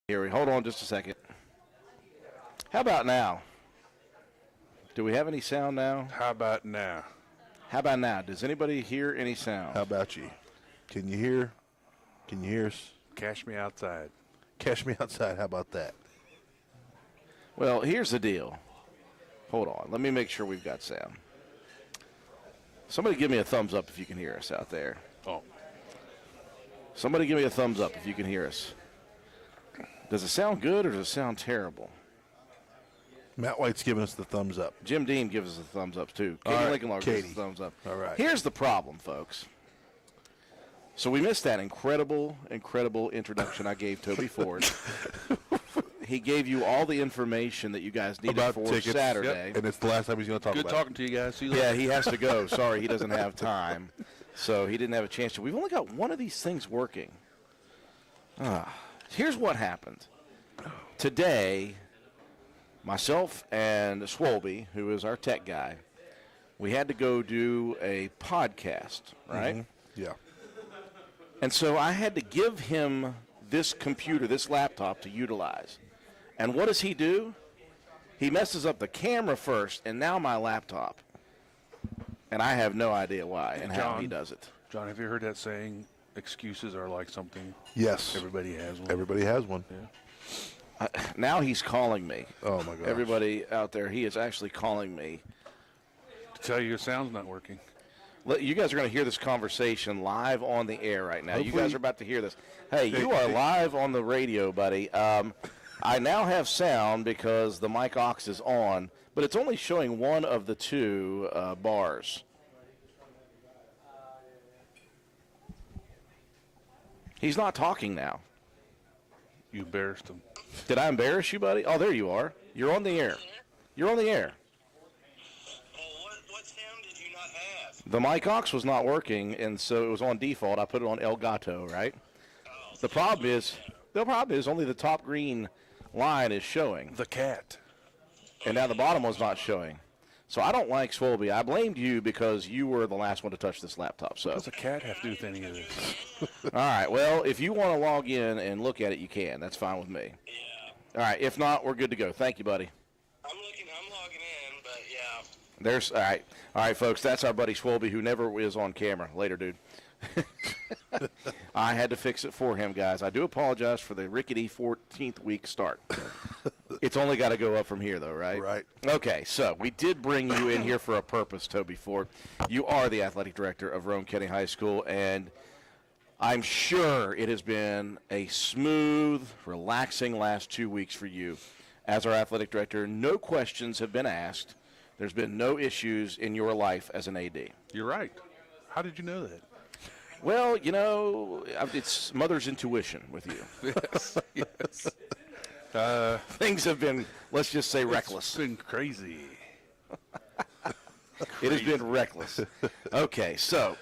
Here we hold on just a second. How about now? Do we have any sound now? How about now? How about now? Does anybody hear any sound? How about you? Can you hear? Can you hear us? Cash me outside. Cash me outside. How about that? Well, here's the deal. Hold on. Let me make sure we've got sound. Somebody give me a thumbs up if you can hear us out there. Oh. Somebody give me a thumbs up if you can hear us. Does it sound good or does it sound terrible? Matt White's giving us the thumbs up. Jim Dean gives us a thumbs up, too. All Katie right, Lincoln gives us Katie. a thumbs up. All right. Here's the problem, folks. So we missed that incredible introduction I gave Toby Ford. He gave you all the information that you guys needed About for tickets. Saturday. Yep. And it's the last time he's going to talk Good about talking to you guys. See you later. Yeah, he has to go. Sorry, he doesn't have time. So he didn't have a chance to. We've only got one of these things working. Here's what happened. Today, myself and Swolby, who is our tech guy, we had to go do a podcast, right? Mm-hmm. Yeah. And so I had to give him this computer, this laptop to utilize. And what does he do? He messes up the camera first, and now my laptop. And I have no idea why and how he does it. John, have you heard that saying, excuses are like something? Yes. Everybody has one. Everybody has one. Yeah. Now he's calling me. Oh, my gosh. Everybody out there, he is actually calling me. To tell you your sound's not working. You guys are going to hear this conversation live on the air right now. Hopefully. You guys are about to hear this. Hey, you are live on the radio, buddy. I now have sound because the mic aux is on, but it's only showing one of the two bars. He's not talking now. You embarrassed him. Did I embarrass you, buddy? Oh, there you are. You're on the air. You're on the air. What sound did you not have? The mic aux was not working, and so it was on default. I put it on El Gato, right? The problem is only the top green line is showing, The cat. and now the bottom one's not showing. So I don't like Swolby. I blamed you because you were the last one to touch this laptop. So, What does a cat have to do with any of this? all right. Well, if you want to log in and look at it, you can. That's fine with me. Yeah. All right. If not, we're good to go. Thank you, buddy. I'm logging in, but yeah. There's all right. All right, folks. That's our buddy Swolby, who never is on camera. Later, dude. I had to fix it for him, guys. I do apologize for the rickety 14th week start. It's only got to go up from here, though, right? Right. Okay, so we did bring you in here for a purpose, Toby Ford. You are the athletic director of Roane County High School, and I'm sure it has been a smooth, relaxing last 2 weeks for you. As our athletic director, no questions have been asked. There's been no issues in your life as an AD. You're right. How did you know that? Well, you know, it's mother's intuition with you. Yes. Things have been, let's just say, reckless. It's been crazy. It has been reckless. Okay, so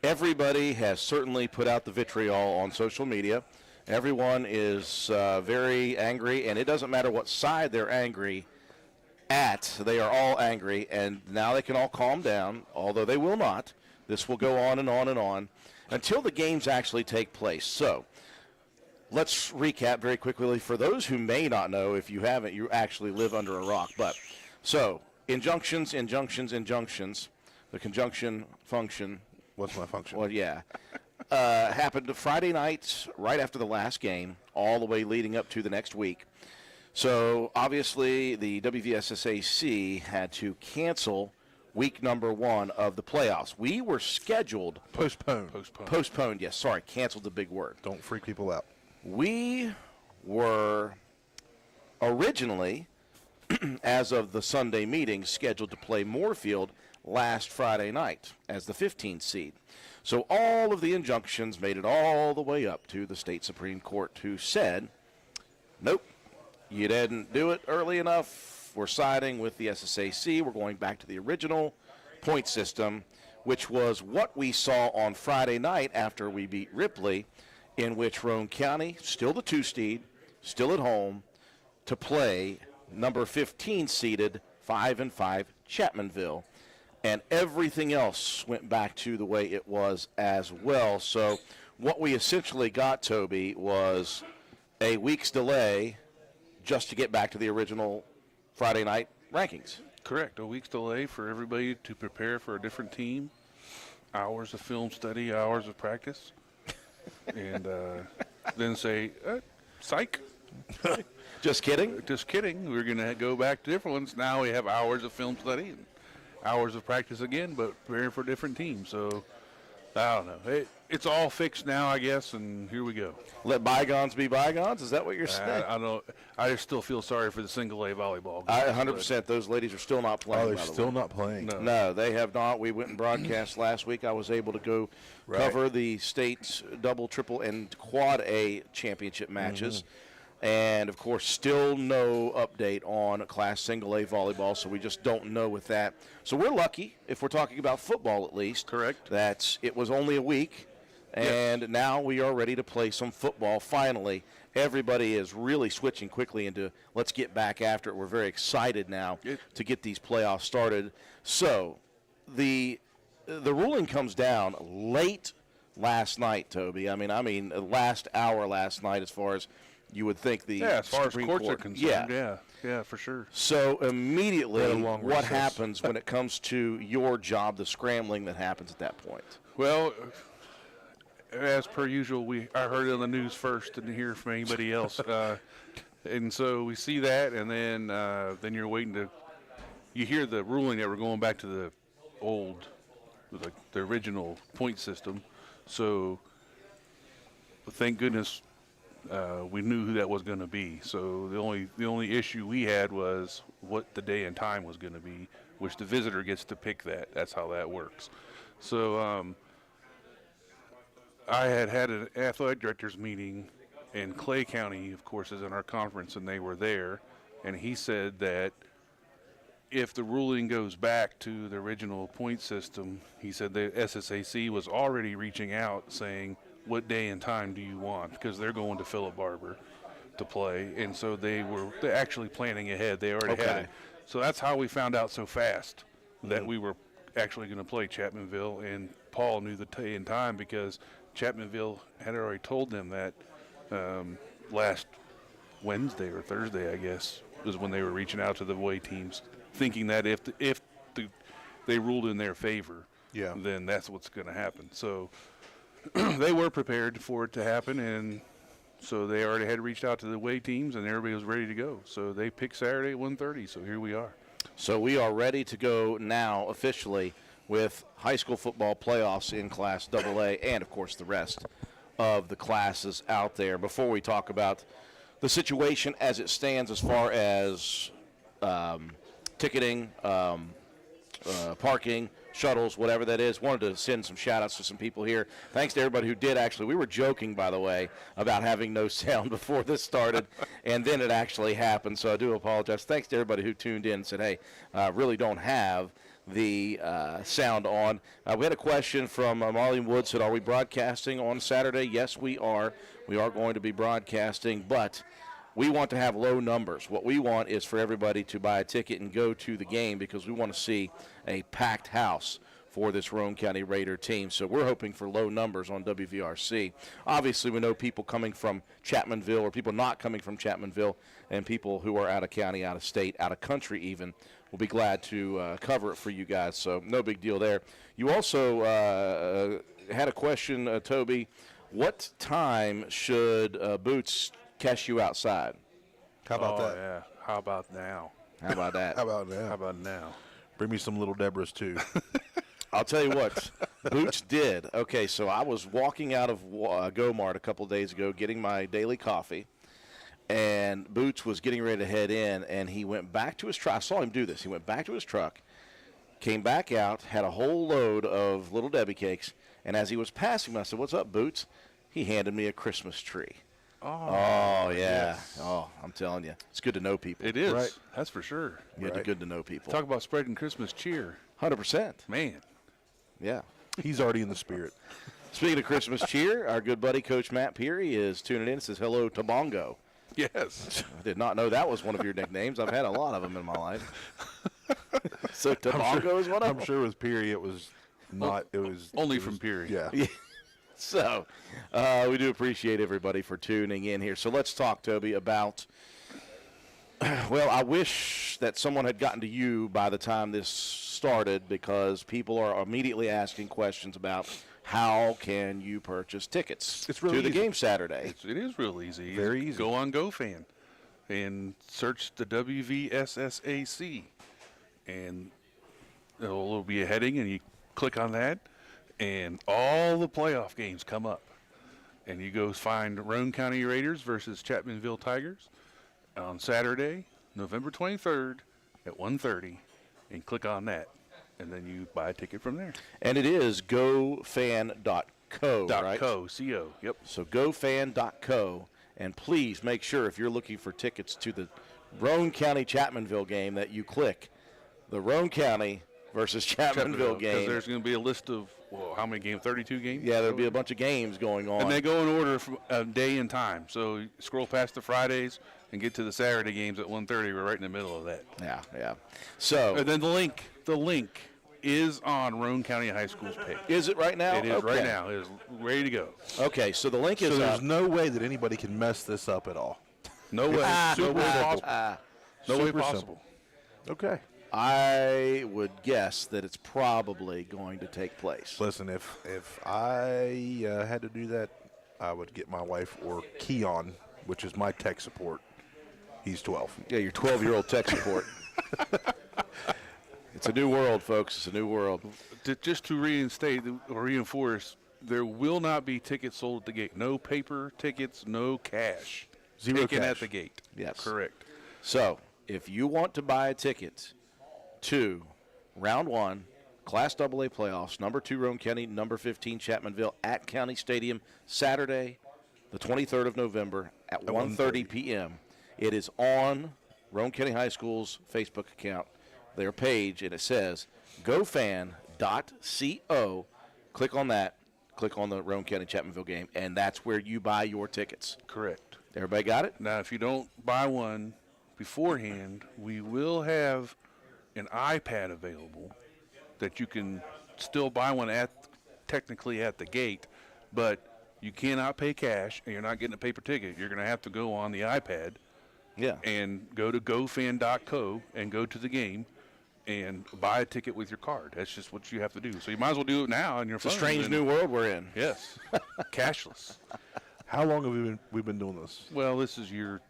everybody has certainly put out the vitriol on social media. Everyone is very angry, and it doesn't matter what side they're angry at. They are all angry, and now they can all calm down, although they will not. This will go on and on and on until the games actually take place. So let's recap very quickly. For those who may not know, if you haven't, you actually live under a rock. But so injunctions. The conjunction function. What's my function? Well, yeah. Happened Friday night, right after the last game, all the way leading up to the next week. So obviously the WVSSAC had to cancel week number 1 of the playoffs. We were scheduled. Postponed, yes. Sorry, canceled the big word. Don't freak people out. We were originally, as of the Sunday meeting, scheduled to play Moorfield last Friday night as the 15th seed. So all of the injunctions made it all the way up to the state Supreme Court, who said, nope, you didn't do it early enough. We're siding with the SSAC. We're going back to the original point system, which was what we saw on Friday night after we beat Ripley, in which Roane County, still the 2 seed, still at home, to play number 15 seeded 5-5 Chapmanville. And everything else went back to the way it was as well. So what we essentially got, Toby, was a week's delay just to get back to the original Friday night rankings. Correct. A week's delay for everybody to prepare for a different team. Hours of film study, hours of practice. And then say, psych. Just kidding. Just kidding. We're going to go back to different ones. Now we have hours of film study and hours of practice again, but preparing for a different team. So, I don't know. It's all fixed now, I guess, and here we go. Let bygones be bygones? Is that what you're saying? I don't. I just still feel sorry for the single-A volleyball. 100%. Those ladies are still not playing. Oh, they're by the still way. not playing. No, they have not. We went and broadcast last week. I was able to go cover the state's double, triple, and quad A championship matches. And, of course, still no update on Class Single A volleyball, so we just don't know with that. So we're lucky, if we're talking about football at least. Correct. That it was only a week, and now we are ready to play some football finally. Everybody is really switching quickly into let's get back after it. We're very excited now to get these playoffs started. So the ruling comes down late last night, Toby. I mean, last hour last night as far as you would think the as far as Supreme courts are Court. concerned, yeah, for sure. So immediately, They had a long what recess. happens when it comes to your job, the scrambling that happens at that point? Well, as per usual, I heard it on the news first, didn't hear from anybody else, and so we see that, and then you're waiting you hear the ruling that we're going back to the old, the original point system. So thank goodness. We knew who that was going to be. So the only issue we had was what the day and time was going to be, which the visitor gets to pick that. That's how that works. So I had an athletic directors meeting, and Clay County, of course, is in our conference, and they were there. And he said that if the ruling goes back to the original point system, he said the SSAC was already reaching out saying, what day and time do you want? Because they're going to Philip Barber to play, and so they're actually planning ahead. They already had it. So that's how we found out so fast that we were actually going to play Chapmanville, and Paul knew the day and time because Chapmanville had already told them that last Wednesday or Thursday, I guess, was when they were reaching out to the away teams, thinking that if they ruled in their favor, then that's what's going to happen. So they were prepared for it to happen, and so they already had reached out to the away teams, and everybody was ready to go. So they picked Saturday at 1:30, so here we are. So we are ready to go now officially with high school football playoffs in Class AA and, of course, the rest of the classes out there. Before we talk about the situation as it stands as far as ticketing, parking, shuttles, whatever that is. Wanted to send some shout-outs to some people here. Thanks to everybody who did, actually. We were joking, by the way, about having no sound before this started, and then it actually happened, so I do apologize. Thanks to everybody who tuned in and said, hey, really don't have the sound on. We had a question from Marlene Wood, said, are we broadcasting on Saturday? Yes, we are. We are going to be broadcasting, but we want to have low numbers. What we want is for everybody to buy a ticket and go to the game because we want to see a packed house for this Roane County Raider team. So we're hoping for low numbers on WVRC. Obviously, we know people coming from Chapmanville or people not coming from Chapmanville and people who are out of county, out of state, out of country even will be glad to cover it for you guys. So no big deal there. You also had a question, Toby. What time should Boots catch you outside? How about that? Yeah. How about now? How about that? How about that? How about now? Bring me some little Deborahs, too. I'll tell you what, Boots did. Okay, so I was walking out of Go-Mart a couple of days ago getting my daily coffee, and Boots was getting ready to head in, and he went back to his truck. I saw him do this. He went back to his truck, came back out, had a whole load of Little Debbie cakes, and as he was passing me, I said, what's up, Boots? He handed me a Christmas tree. Oh, yeah. Yes. Oh, I'm telling you. It's good to know people. It is. Right. That's for sure. Good to know people. Talk about spreading Christmas cheer. 100%. Man. Yeah. He's already in the spirit. Speaking of Christmas cheer, our good buddy Coach Matt Peary is tuning in and says hello to Bongo. Yes. I did not know that was one of your nicknames. I've had a lot of them in my life. So Tabongo is one of them? I'm sure with Peary it was not. It was Only it from was- Peary. Yeah. So we do appreciate everybody for tuning in here. So let's talk, Toby, about, well, I wish that someone had gotten to you by the time this started, because people are immediately asking questions about how can you purchase tickets It's really to the easy. game Saturday. It is real easy. Very easy. Go on GoFan and search the WVSSAC, and there'll be a heading, and you click on that, and all the playoff games come up. And you go find Roane County Raiders versus Chapmanville Tigers on Saturday, November 23rd at 1:30, and click on that. And then you buy a ticket from there. And it is gofan.co, right? .co, yep. So gofan.co, and please make sure if you're looking for tickets to the Roane County Chapmanville game that you click the Roane County versus Chapmanville Because game. there's going to be a list of, how many games? 32 games? Yeah, there'll be a bunch of games going on. And they go in order from day and time. So you scroll past the Fridays and get to the Saturday games at 1:30. We're right in the middle of that. Yeah. So And then the link is on Roane County High School's page. is it right now? It is Okay. right now. It is ready to go. Okay, so the link is So up. there's no way that anybody can mess this up at all. No way. No way possible. No way Super possible. simple. Okay. I would guess that it's probably going to take place. Listen, if I had to do that, I would get my wife or Keon, which is my tech support. He's 12. Yeah, your 12-year-old tech support. It's a new world, folks. It's a new world. Just to reinstate or reinforce, there will not be tickets sold at the gate. No paper tickets, no cash. Zero Taken cash. at the gate. Yes. Correct. So, if you want to buy a ticket to Round 1, Class AA playoffs, number 2 Roane County, number 15 Chapmanville at County Stadium, Saturday, the 23rd of November at 1:30 p.m. It is on Roane County High School's Facebook account, their page, and it says gofan.co. Click on that. Click on the Roane County Chapmanville game, and that's where you buy your tickets. Correct. Everybody got it? Now, if you don't buy one beforehand, we will have an iPad available that you can still buy one technically at the gate, but you cannot pay cash and you're not getting a paper ticket. You're going to have to go on the iPad Yeah. and go to gofan.co and go to the game and buy a ticket with your card. That's just what you have to do. So you might as well do it now on your It's a phone. strange and- new world we're in. Yes. Cashless. How long have we been doing this? Well, this is year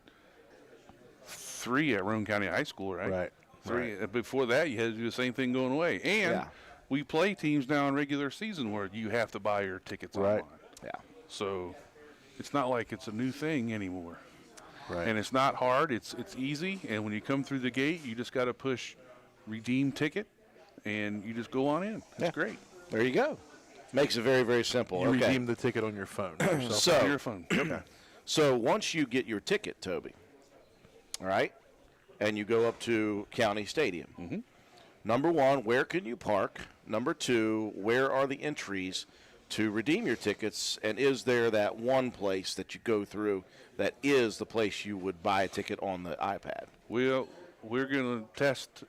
3 at Roane County High School, right? Right. 3. Before that, you had to do the same thing going away. And Yeah. we play teams now in regular season where you have to buy your tickets Right. online. Yeah. So it's not like it's a new thing anymore. Right. And it's not hard. It's easy. And when you come through the gate, you just got to push redeem ticket, and you just go on in. It's great. There you go. Makes it very, very simple. you okay. redeem the ticket on your phone. yourself. So- On your phone. Okay. So once you get your ticket, Toby, all right, and you go up to County Stadium, number 1, where can you park? Number 2, where are the entries to redeem your tickets? And is there that one place that you go through that is the place you would buy a ticket on the iPad? We're going to test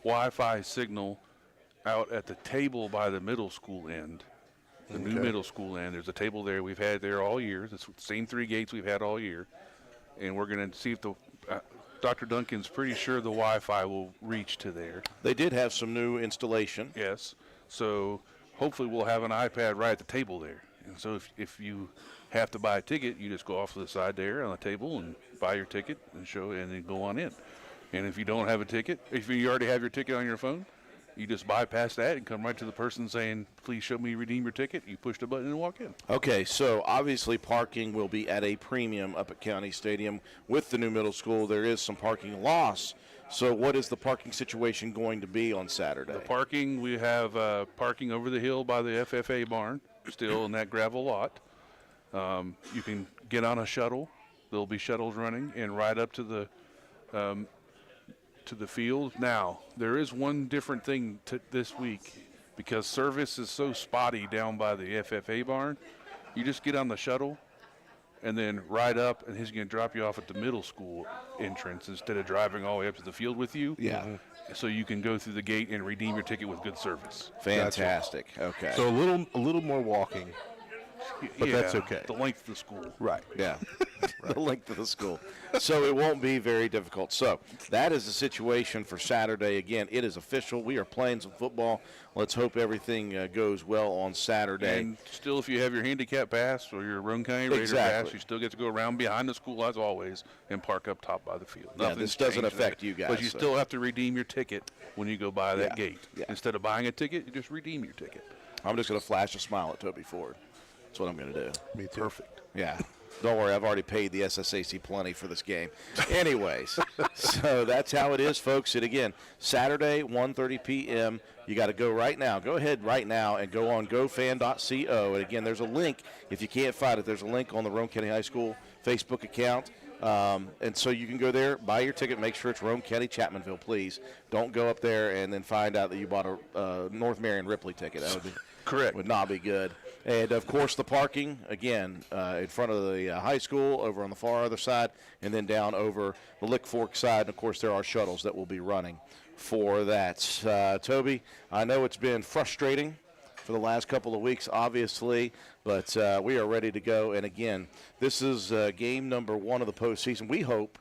Wi-Fi signal out at the table by the middle school end. The new middle school end. There's a table there we've had there all year. It's the same 3 gates we've had all year. And we're going to see if Dr. Duncan's pretty sure the Wi-Fi will reach to there. They did have some new installation. Yes. So hopefully we'll have an iPad right at the table there. And so if you have to buy a ticket, you just go off to the side there on the table and buy your ticket and then go on in. And if you don't have a ticket, if you already have your ticket on your phone, you just bypass that and come right to the person saying, please show me redeem your ticket. You push the button and walk in. Okay, so obviously parking will be at a premium up at County Stadium. With the new middle school, there is some parking loss. So what is the parking situation going to be on Saturday? The parking, we have parking over the hill by the FFA barn, still in that gravel lot. You can get on a shuttle. There'll be shuttles running and ride up to the field. Now, there is one different thing this week because service is so spotty down by the FFA barn. You just get on the shuttle and then ride up, and he's going to drop you off at the middle school entrance instead of driving all the way up to the field with you. Yeah. So you can go through the gate and redeem your ticket with good service. Fantastic. Okay. So a little more walking, But that's okay. The length of the school. Right. Yeah, the length of the school. So it won't be very difficult. So that is the situation for Saturday. Again, it is official. We are playing some football. Let's hope everything goes well on Saturday. And still, if you have your handicap pass or your Roane County Raider Exactly. pass, you still get to go around behind the school as always and park up top by the field. Yeah, Nothing's this doesn't changed affect there. you guys, But you so. still have to redeem your ticket when you go by that Yeah, gate. yeah. Instead of buying a ticket, you just redeem your ticket. I'm just going to flash a smile at Toby Ford. That's what I'm going to do. Me too. Perfect. Yeah. Don't worry, I've already paid the SSAC plenty for this game. Anyways, so that's how it is, folks. And again, Saturday, 1:30 p.m. You got to go right now. Go ahead right now and go on gofan.co. And again, there's a link. If you can't find it, there's a link on the Roane County High School Facebook account. And so you can go there, buy your ticket, make sure it's Roane County Chapmanville, please. Don't go up there and then find out that you bought a North Marion Ripley ticket. That would be Correct. Would not be good. And, of course, the parking, again, in front of the high school, over on the far other side, and then down over the Lick Fork side. And, of course, there are shuttles that will be running for that. Toby, I know it's been frustrating for the last couple of weeks, obviously, but we are ready to go. And, again, this is game number 1 of the postseason. We hope,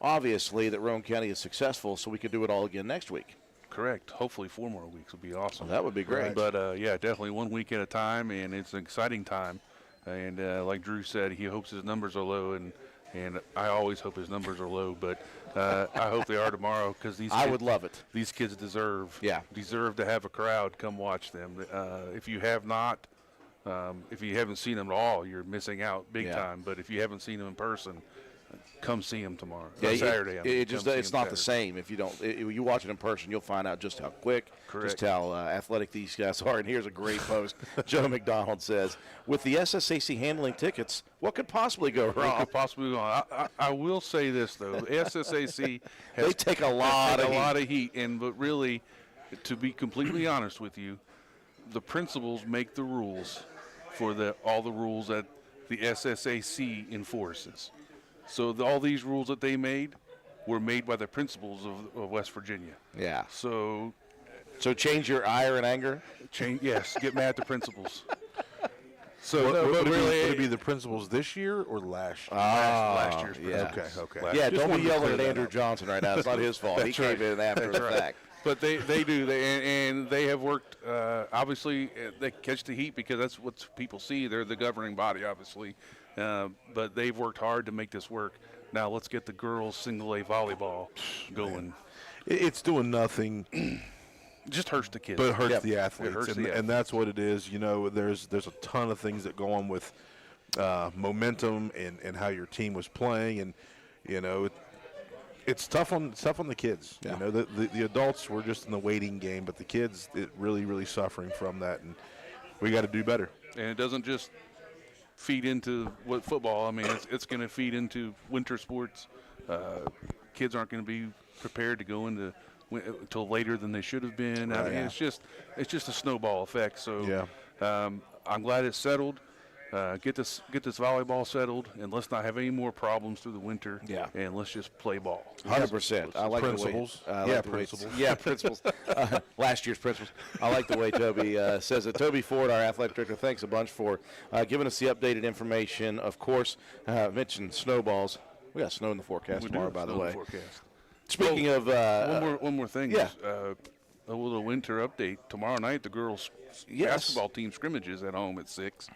obviously, that Roane County is successful so we can do it all again next week. Correct. Hopefully 4 more weeks will be awesome. That would be great. But, yeah, definitely 1 week at a time, and it's an exciting time. And like Drew said, he hopes his numbers are low, and I always hope his numbers are low. But I hope they are tomorrow because I would love it. These kids deserve to have a crowd come watch them. If you have not, if you haven't seen them at all, you're missing out big time. But if you haven't seen them in person, come see them tomorrow. Saturday. It's not the same if you don't. You watch it in person, you'll find out just how quick, just how athletic these guys are. And here's a great post. Joe McDonald says, "With the SSAC handling tickets, what could possibly go wrong?" What could possibly go wrong? I will say this though, SSAC has they take a lot of heat, but really, to be completely honest with you, the principals make the rules for all the rules that the SSAC enforces. So all these rules that they made were made by the principals of West Virginia. Yeah. So change your ire and anger. Yes, get mad at the principals. So would it be the principals this year or last year? Last year's yeah. principals. Okay. Yeah, Just don't wanted be to yelling clear at that Andrew up. Johnson right now. It's not his fault. He came in after the fact. But they do, and they have worked. Obviously, they catch the heat because that's what people see. They're the governing body, obviously. But they've worked hard to make this work. Now let's get the girls single A volleyball going. It's doing nothing. Just hurts the kids. But it hurts the athletes, It hurts the and athletes. that's what it is. You know, there's a ton of things that go on with momentum and how your team was playing, and you know, it's tough on the kids. Yeah. You know, the adults were just in the waiting game, but the kids, it really suffering from that, and we got to do better. And it doesn't just feed into what football. I mean, it's going to feed into winter sports. Kids aren't going to be prepared to go into until later than they should have been. I mean, it's just a snowball effect. So I'm glad it's settled. Get this volleyball settled, and let's not have any more problems through the winter. Yeah. And let's just play ball. 100%. I like Principals. the way. Principals. Last year's principals. I like the way Toby says it. Toby Ford, our athletic director, thanks a bunch for giving us the updated information. Of course, mentioned snowballs. We got snow in the forecast tomorrow, by the way. Speaking of one more thing. Yeah. A little winter update. Tomorrow night, the girls' basketball team scrimmages at home at 6.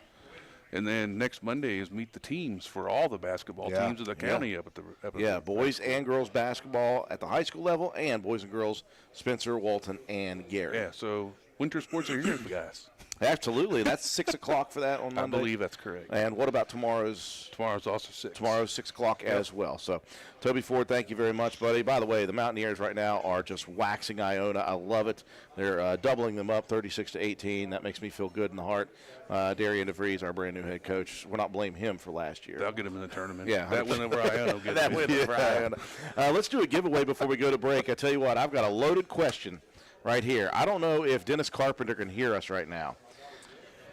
And then next Monday is meet the teams for all the basketball teams of the county up at the boys and girls basketball at the high school level, and boys and girls Spencer, Walton, and Gary. Yeah, so winter sports are here, guys. Absolutely. That's 6 o'clock for that on Monday. I believe that's correct. And what about tomorrow's? Tomorrow's also 6. Tomorrow's 6 o'clock as well. So, Toby Ford, thank you very much, buddy. By the way, the Mountaineers right now are just waxing Iona. I love it. They're doubling them up 36-18. That makes me feel good in the heart. Darian DeVries, our brand new head coach. We're not blaming him for last year. They'll get him in the tournament. Yeah. That win over Iona will get That him. win over Iona. Let's do a giveaway before we go to break. I tell you what, I've got a loaded question right here. I don't know if Dennis Carpenter can hear us right now.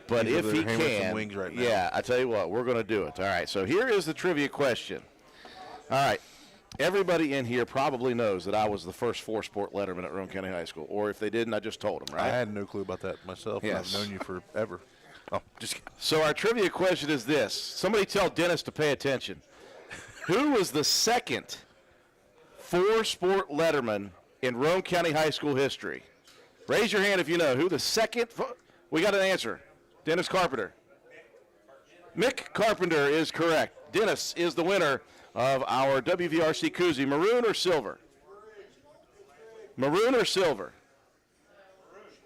But He's if over he there hammering some can, wings right now. yeah, I tell you what, we're going to do it. All right, so here is the trivia question. All right, everybody in here probably knows that I was the first four-sport letterman at Roane County High School. Or if they didn't, I just told them, right? I had no clue about that myself. Yes. And I've known you forever. Oh, just kidding. So our trivia question is this. Somebody tell Dennis to pay attention. Who was the second four-sport letterman in Roane County High School history? Raise your hand if you know who the second. We got an answer. Dennis Carpenter. Mick Carpenter is correct. Dennis is the winner of our WVRC koozie. Maroon or silver? Maroon or silver?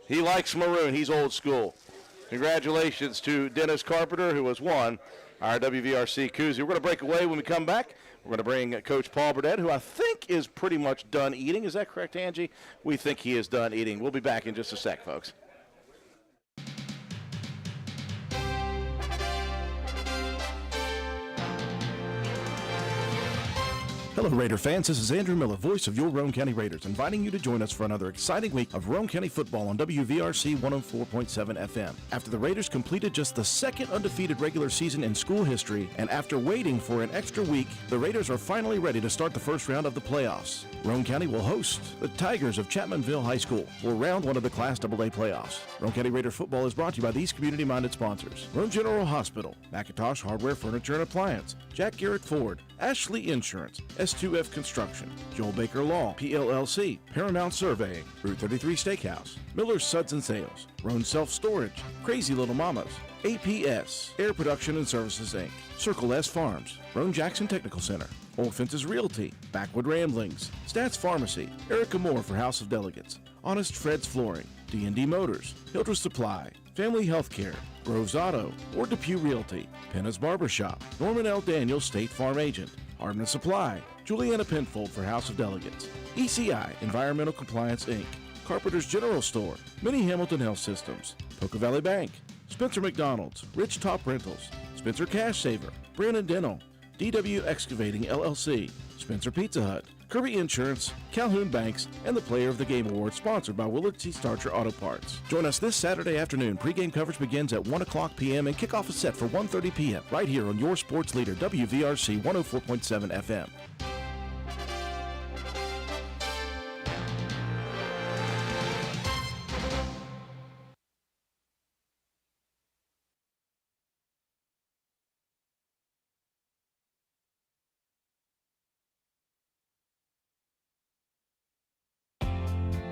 He likes maroon. He's old school. Congratulations to Dennis Carpenter, who has won our WVRC koozie. We're going to break away. When we come back, we're going to bring Coach Paul Burdett, who I think is pretty much done eating. Is that correct, Angie? We think he is done eating. We'll be back in just a sec, folks. Hello, Raider fans. This is Andrew Miller, voice of your Roane County Raiders, inviting you to join us for another exciting week of Roane County football on WVRC 104.7 FM. After the Raiders completed just the second undefeated regular season in school history, and after waiting for an extra week, the Raiders are finally ready to start the first round of the playoffs. Roane County will host the Tigers of Chapmanville High School for round one of the Class AA playoffs. Roane County Raider football is brought to you by these community-minded sponsors: Roane General Hospital, McIntosh Hardware, Furniture and Appliance, Jack Garrett Ford, Ashley Insurance, S2F Construction, Joel Baker Law, PLLC, Paramount Surveying, Route 33 Steakhouse, Miller's Suds and Sales, Roane Self Storage, Crazy Little Mamas, APS, Air Production and Services Inc., Circle S Farms, Roane Jackson Technical Center, Old Fences Realty, Backwood Ramblings, Stats Pharmacy, Erica Moore for House of Delegates, Honest Fred's Flooring, D&D Motors, Hildreth Supply, Family Healthcare, Groves Auto, or Depew Realty, Penna's Barbershop, Norman L. Daniels State Farm Agent, Hardman Supply, Juliana Penfold for House of Delegates, ECI Environmental Compliance Inc., Carpenter's General Store, Mini Hamilton Health Systems, Poca Valley Bank, Spencer McDonald's, Rich Top Rentals, Spencer Cash Saver, Brandon Dental, DW Excavating LLC, Spencer Pizza Hut, Kirby Insurance, Calhoun Banks, and the Player of the Game Award, sponsored by Willard C. Starcher Auto Parts. Join us this Saturday afternoon. Pre-game coverage begins at 1 o'clock p.m. and kickoff is set for 1:30 p.m. right here on your sports leader, WVRC 104.7 FM.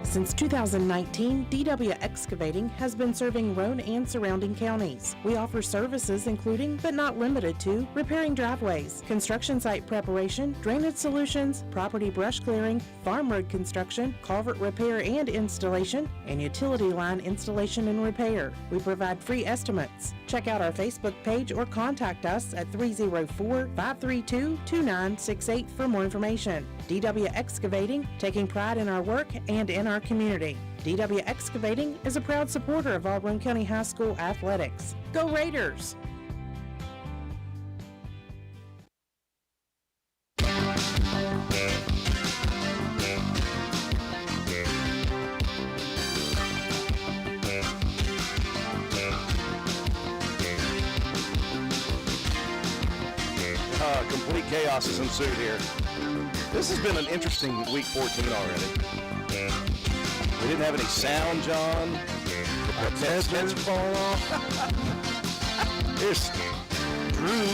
Since 2019, DW Excavating has been serving Roane and surrounding counties. We offer services including, but not limited to, repairing driveways, construction site preparation, drainage solutions, property brush clearing, farm road construction, culvert repair and installation, and utility line installation and repair. We provide free estimates. Check out our Facebook page or contact us at 304-532-2968 for more information. DW Excavating, taking pride in our work and in our community. DW Excavating is a proud supporter of all Roane County High School athletics. Go Raiders! Complete chaos has ensued here. This has been an interesting week 14 already. We didn't have any sound, John. Our tents falling off. Here's Drew.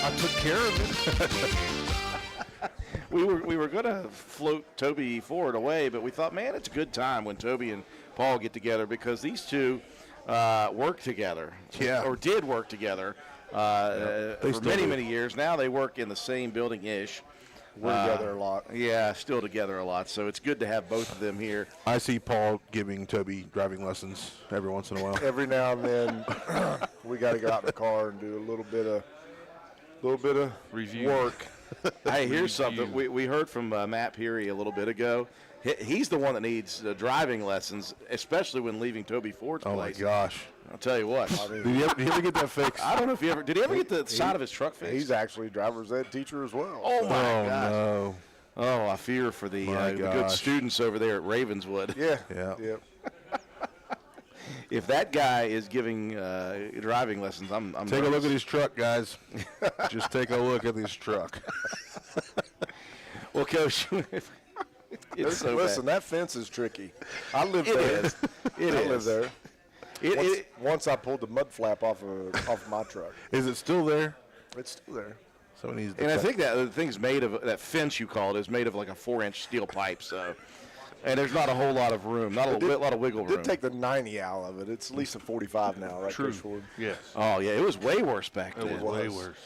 I took care of it. We were going to float Toby Ford away, but we thought, man, it's a good time when Toby and Paul get together because these two work together. Yeah. Or did work together for many years. Now they work in the same building-ish. We're together a lot. Yeah, still together a lot. So it's good to have both of them here. I see Paul giving Toby driving lessons every once in a while. Every now and then, we got to go out in the car and do a little bit of Review. work. Hey, here's something. We heard from Matt Peary a little bit ago. He's the one that needs driving lessons, especially when leaving Toby Ford's Oh, place. my gosh. I'll tell you what. Did you ever get that fixed? I don't know if he ever – did he ever get the side of his truck fixed? He's actually driver's ed teacher as well. Oh, my Oh, God. no. Oh, I fear for the My good gosh. students over there at Ravenswood. Yeah. Yeah. If that guy is giving driving lessons, I'm Take a look nervous. at his truck, guys. Just take a look at his truck. Well, Coach, it's so Listen, bad. that fence is tricky. I live It there. is. It I is. live there. Once I pulled the mud flap off of my truck. Is it still there? It's still there. Someone needs to And I cut- think that the thing's made of, that fence you call it, is made of like a 4-inch steel pipe. So, and there's not a whole lot of room, not a lot of wiggle room. Did take the 90 out of it. It's at least a 45 now, right? True. Coach Ford? Yes. Oh yeah, it was way worse back It then. was way worse.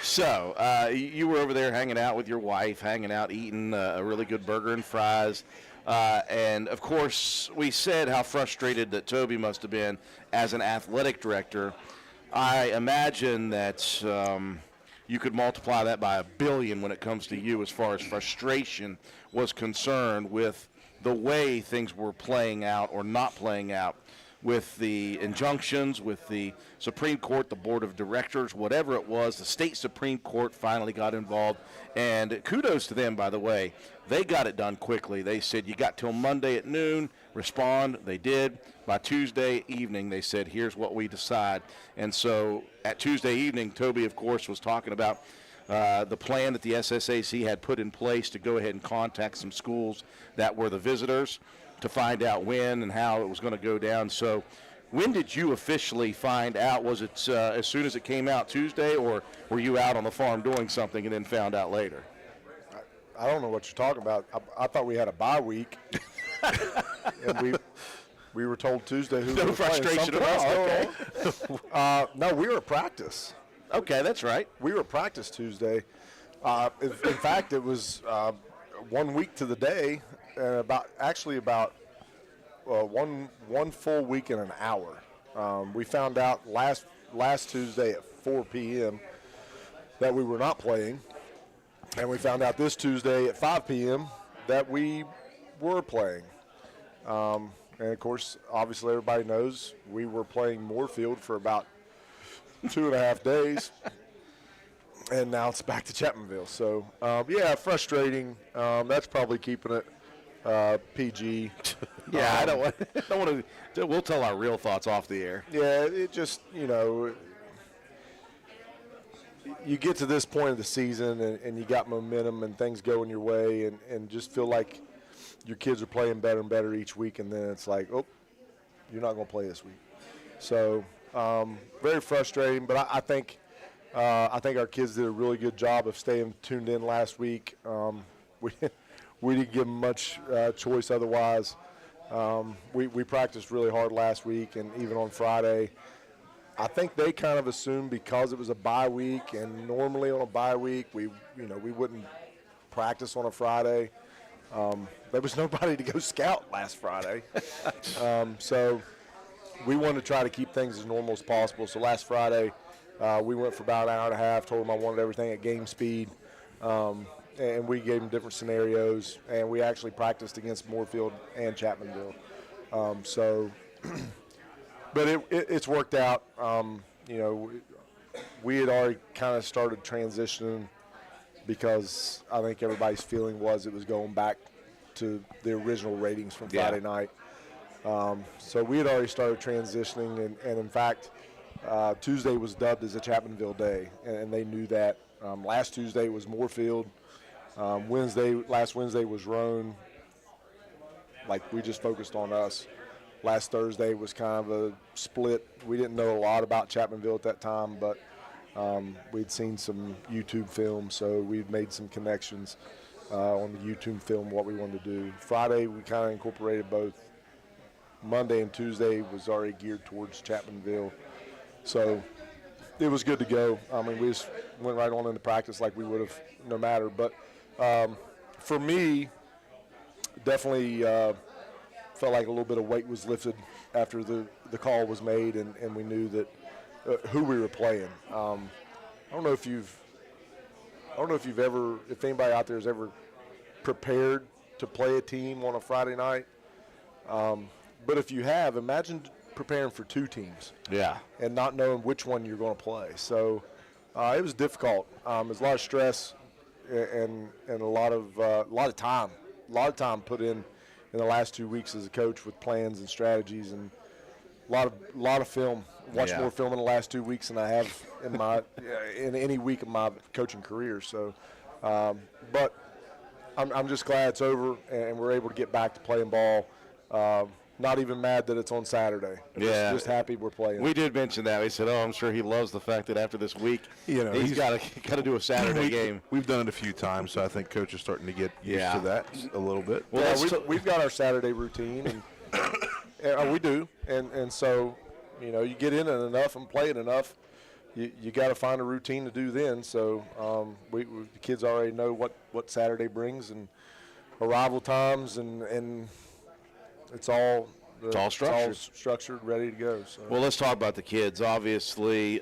So you were over there hanging out with your wife, hanging out, eating a really good burger and fries. And, of course, we said how frustrated that Toby must have been as an athletic director. I imagine that you could multiply that by 1 billion when it comes to you as far as frustration was concerned with the way things were playing out or not playing out, with the injunctions, with the Supreme Court, the Board of Directors, whatever it was. The state Supreme Court finally got involved. And kudos to them, by the way. They got it done quickly. They said, you got till Monday at noon, respond. They did. By Tuesday evening, they said, here's what we decide. And so at Tuesday evening, Toby, of course, was talking about the plan that the SSAC had put in place to go ahead and contact some schools that were the visitors to find out when and how it was going to go down. So when did you officially find out? Was it as soon as it came out Tuesday, or were you out on the farm doing something and then found out later? I don't know what you're talking about. I thought we had a bye week, and we were told Tuesday who No we were playing. frustration Something at all, else going on. No, we were at practice. Okay, that's right. We were at practice Tuesday. In fact, it was 1 week to the day, about one full week and an hour. We found out last Tuesday at 4 p.m. that we were not playing, and we found out this Tuesday at 5 p.m. that we were playing. And of course, obviously, everybody knows we were playing Moorfield for about 2.5 days. And now it's back to Chapmanville. So, yeah, frustrating. That's probably keeping it PG. Yeah, I don't want to. We'll tell our real thoughts off the air. Yeah, it just, you get to this point of the season and you got momentum and things going your way and just feel like your kids are playing better and better each week, and then it's like, oh, you're not going to play this week. So, very frustrating, but I think our kids did a really good job of staying tuned in last week. We didn't give them much choice otherwise. We practiced really hard last week and even on Friday. I think they kind of assumed because it was a bye week, and normally on a bye week we wouldn't practice on a Friday. There was nobody to go scout last Friday, so we wanted to try to keep things as normal as possible. So last Friday, we went for about an hour and a half, told them I wanted everything at game speed, and we gave them different scenarios, and we actually practiced against Moorfield and Chapmanville. But it's worked out. We had already kind of started transitioning because I think everybody's feeling was it was going back to the original ratings from Friday night. So we had already started transitioning, and in fact, Tuesday was dubbed as a Chapmanville day, and they knew that. Last Tuesday was Moorfield. Last Wednesday was Roan. Like, we just focused on us. Last Thursday was kind of a split. We didn't know a lot about Chapmanville at that time, but we'd seen some YouTube film, so we'd made some connections on the YouTube film, what we wanted to do. Friday, we kind of incorporated both. Monday and Tuesday was already geared towards Chapmanville. So it was good to go. I mean, we just went right on into practice like we would have no matter. But for me, definitely felt like a little bit of weight was lifted after the call was made and we knew that who we were playing. I don't know if anybody out there has ever prepared to play a team on a Friday night. But if you have, imagine preparing for two teams. Yeah. And not knowing which one you're going to play. So it was difficult. There's a lot of stress and a lot of time put in the last 2 weeks as a coach with plans and strategies and a lot of film. Watched more film in the last 2 weeks than I have in any week of my coaching career. So, but I'm just glad it's over and we're able to get back to playing ball. not even mad that it's on Saturday. Just happy we're playing. We did mention that. We said, "Oh, I'm sure he loves the fact that after this week, he's got to do a Saturday game." We've done it a few times, so I think Coach is starting to get used to that a little bit. Well, we've got our Saturday routine, and we do, and so you get in it enough and play it enough. You got to find a routine to do then. So the kids already know what Saturday brings and arrival times and. It's all structured. It's all structured, ready to go. So. Well, let's talk about the kids. Obviously,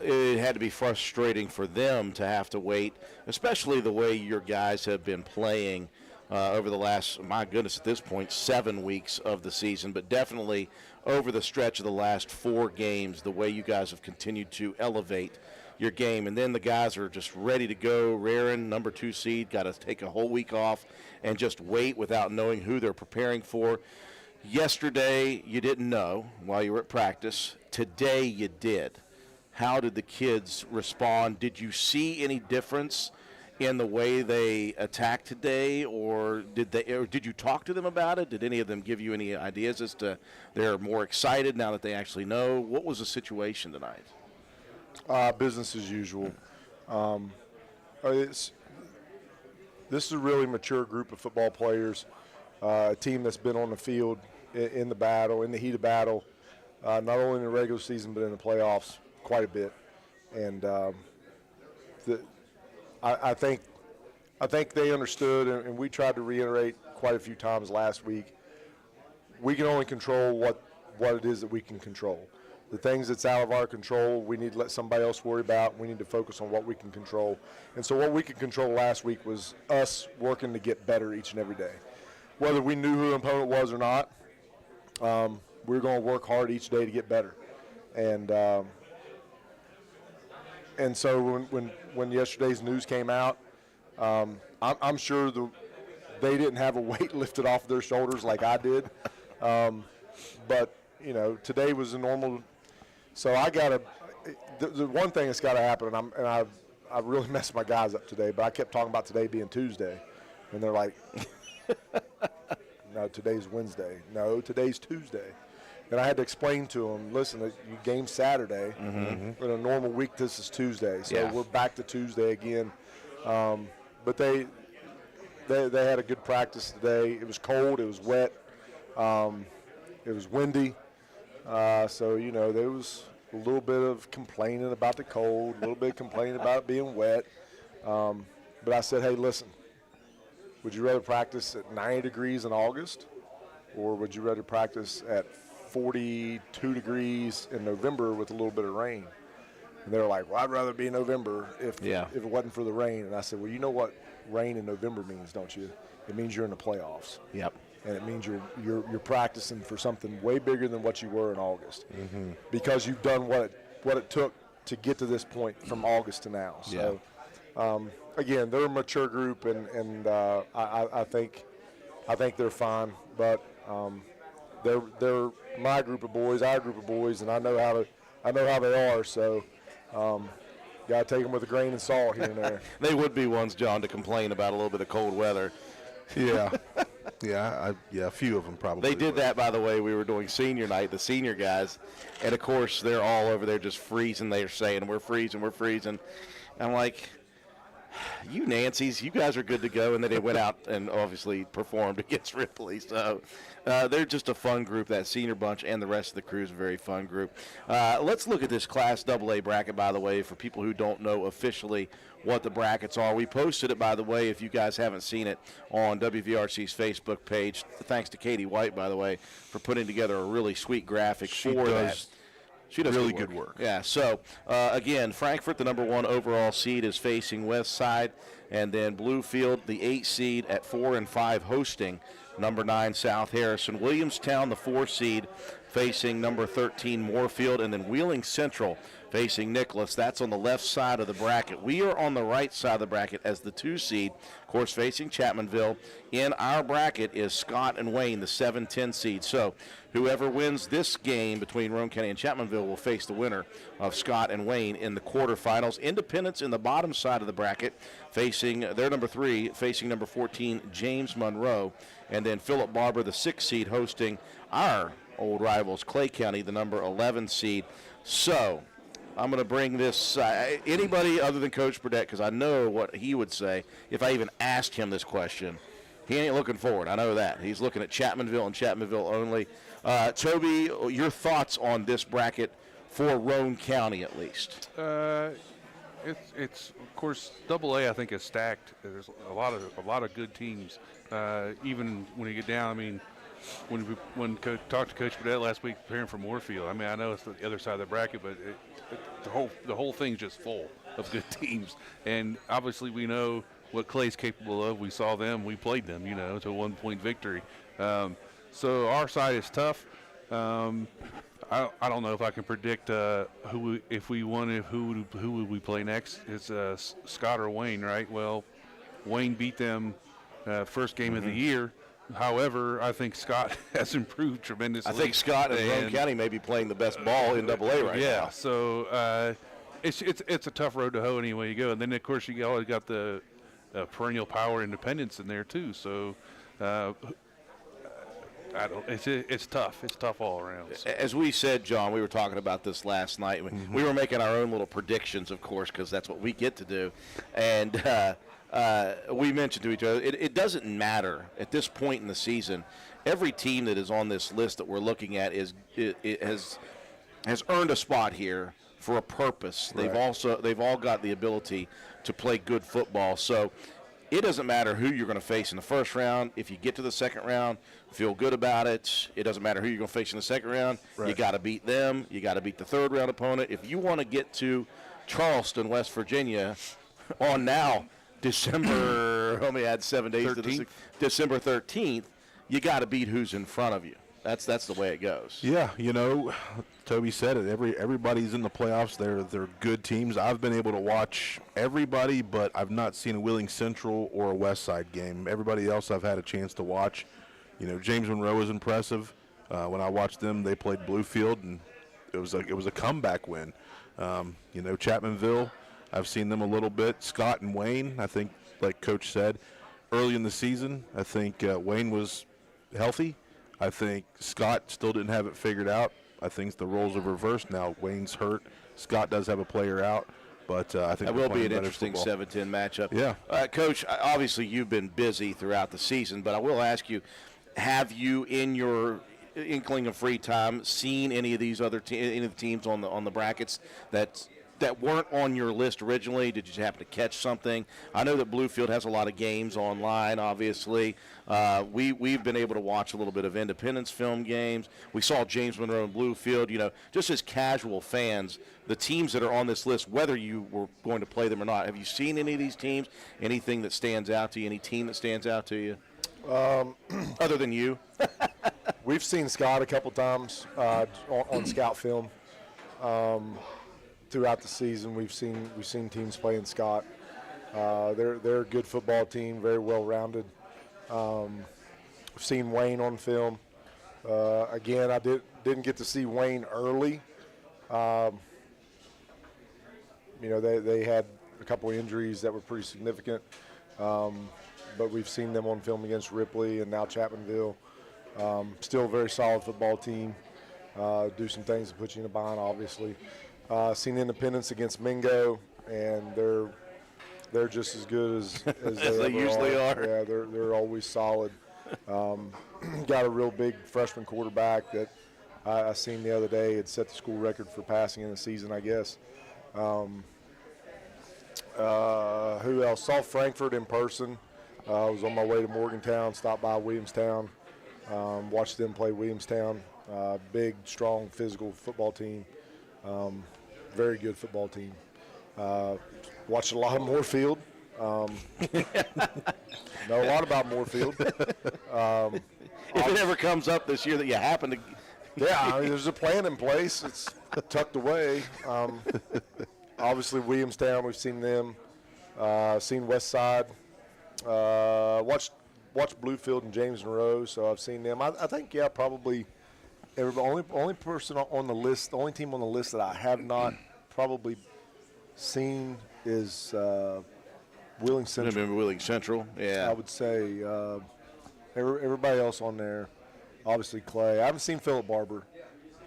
it had to be frustrating for them to have to wait, especially the way your guys have been playing over the last, my goodness, at this point, 7 weeks of the season, but definitely over the stretch of the last 4 games, the way you guys have continued to elevate your game. And then the guys are just ready to go. Rarin, number 2 seed, got to take a whole week off and just wait without knowing who they're preparing for. Yesterday, you didn't know while you were at practice. Today, you did. How did the kids respond? Did you see any difference in the way they attacked today, or did you talk to them about it? Did any of them give you any ideas as to they're more excited now that they actually know? What was the situation tonight? Business as usual. This is a really mature group of football players, a team that's been on the field in the heat of battle, not only in the regular season but in the playoffs quite a bit. And I think they understood, and we tried to reiterate quite a few times last week. We can only control what it is that we can control. The things that's out of our control, we need to let somebody else worry about. We need to focus on what we can control. And so what we could control last week was us working to get better each and every day. Whether we knew who the opponent was or not, we were going to work hard each day to get better. And so when yesterday's news came out, I'm sure they didn't have a weight lifted off their shoulders like I did. But, today was a normal. So I got to – the one thing that's got to happen, and I really messed my guys up today, but I kept talking about today being Tuesday. And they're like, no, today's Wednesday. No, today's Tuesday. And I had to explain to them, listen, you game Saturday. Mm-hmm. In a normal week, this is Tuesday. So we're back to Tuesday again. But they had a good practice today. It was cold. It was wet. It was windy. So, there was a little bit of complaining about the cold, a little bit of complaining about it being wet. But I said, hey, listen, would you rather practice at 90 degrees in August, or would you rather practice at 42 degrees in November with a little bit of rain? And they were like, well, I'd rather be in November if it wasn't for the rain. And I said, well, you know what rain in November means, don't you? It means you're in the playoffs. Yep. And it means you're practicing for something way bigger than what you were in August, because you've done what it took to get to this point from August to now. So, again, they're a mature group, and I think they're fine. But they're my group of boys, our group of boys, and I know how they are. So, got to take them with a grain of salt here and there. They would be ones, John, to complain about a little bit of cold weather. Yeah. A few of them probably. They did that, by the way. We were doing senior night, the senior guys, and of course they're all over there just freezing. They're saying, we're freezing. I'm like, you Nancy's, you guys are good to go. And then they went out and obviously performed against Ripley. So they're just a fun group. That senior bunch and the rest of the crew is a very fun group. Let's look at this Class AA bracket, by the way, for people who don't know officially what the brackets are. We posted it, by the way, if you guys haven't seen it, on WVRC's Facebook page. Thanks to Katie White, by the way, for putting together a really sweet graphic that. She does really good work. Yeah, so, again, Frankfort, the number 1 overall seed, is facing West Side, and then Bluefield, the 8 seed, at 4 and 5, hosting number 9 South Harrison. Williamstown, the 4 seed, facing number 13 Moorfield, and then Wheeling Central facing Nicholas. That's on the left side of the bracket. We are on the right side of the bracket as the 2 seed, of course, facing Chapmanville. In our bracket is Scott and Wayne, the 7-10 seed. So whoever wins this game between Roane County and Chapmanville will face the winner of Scott and Wayne in the quarterfinals. Independence in the bottom side of the bracket, facing their number 3, facing number 14, James Monroe. And then Philip Barber, the 6th seed, hosting our old rivals, Clay County, the number 11 seed. So I'm going to bring this, anybody other than Coach Burdett, because I know what he would say if I even asked him this question. He ain't looking forward. I know that. He's looking at Chapmanville and Chapmanville only. Toby, your thoughts on this bracket for Roane County at least? It's of course AA. I think is stacked. There's a lot of good teams. Even when you get down, I mean, when talked to Coach Burdett last week preparing for Moorfield, I mean, I know it's the other side of the bracket, but the whole thing's just full of good teams. And obviously we know what Clay's capable of. We saw them. We played them, to a 1-point victory. So our side is tough. I don't know if I can predict if we won, who would we play next? It's Scott or Wayne, right? Well, Wayne beat them first game of the year. However, I think Scott has improved tremendously. I think Scott and Roane County may be playing the best ball in AA right now. Yeah, so it's a tough road to hoe any way you go. And then, of course, you always got the perennial power Independence in there, too. So it's tough. It's tough all around. So. As we said, John, we were talking about this last night. We were making our own little predictions, of course, because that's what we get to do. And we mentioned to each other, it doesn't matter at this point in the season. Every team that is on this list that we're looking at has earned a spot here for a purpose. Right. They've all got the ability to play good football. So it doesn't matter who you're going to face in the first round. If you get to the second round, feel good about it. It doesn't matter who you're going to face in the second round. Right. You got to beat them. You got to beat the third round opponent. If you want to get to Charleston, West Virginia, on now December, only had 7 days 13th. to December 13th, you got to beat who's in front of you. That's the way it goes. Yeah, Toby said it. Everybody's in the playoffs. They're good teams. I've been able to watch everybody, but I've not seen a Wheeling Central or a West Side game. Everybody else I've had a chance to watch. James Monroe was impressive. When I watched them, they played Bluefield, and it was a comeback win. Chapmanville, I've seen them a little bit. Scott and Wayne, I think, like Coach said, early in the season, I think Wayne was healthy. I think Scott still didn't have it figured out. I think the roles are reversed now. Wayne's hurt. Scott does have a player out, but I think that will be an interesting 7-10 matchup. Yeah. Coach, obviously you've been busy throughout the season, but I will ask you, have you, in your inkling of free time, seen any of these other any of the teams on the brackets that weren't on your list originally? Did you happen to catch something? I know that Bluefield has a lot of games online, obviously. We've been able to watch a little bit of Independence film games. We saw James Monroe and Bluefield. Just as casual fans, the teams that are on this list, whether you were going to play them or not, have you seen any of these teams? Anything that stands out to you? Any team that stands out to you? Other than you? We've seen Scott a couple times on scout film. Throughout the season, we've seen teams playing Scott. They're a good football team, very well rounded. We've seen Wayne on film. Again, I didn't get to see Wayne early. They had a couple injuries that were pretty significant, but we've seen them on film against Ripley and now Chapmanville. Still a very solid football team. Do some things to put you in a bind, obviously. Seen Independence against Mingo, and they're just as good as they usually are. Yeah, they're always solid. Got a real big freshman quarterback that I seen the other day had set the school record for passing in the season, I guess. Who else? Saw Frankfurt in person. I was on my way to Morgantown, stopped by Williamstown, watched them play Williamstown. Big, strong, physical football team. Very good football team. Watched a lot of Moorfield. Know a lot about Moorfield. If it ever comes up this year that you happen to Yeah, I mean, there's a plan in place. It's tucked away. Obviously, Williamstown, we've seen them. Seen West Side. Watched Bluefield and James Monroe, so I've seen them. I think, yeah, probably only person on the list, the only team on the list that I have not probably seen is Wheeling Central. Remember Wheeling Central? Yeah. I would say everybody else on there, obviously Clay. I haven't seen Philip Barber.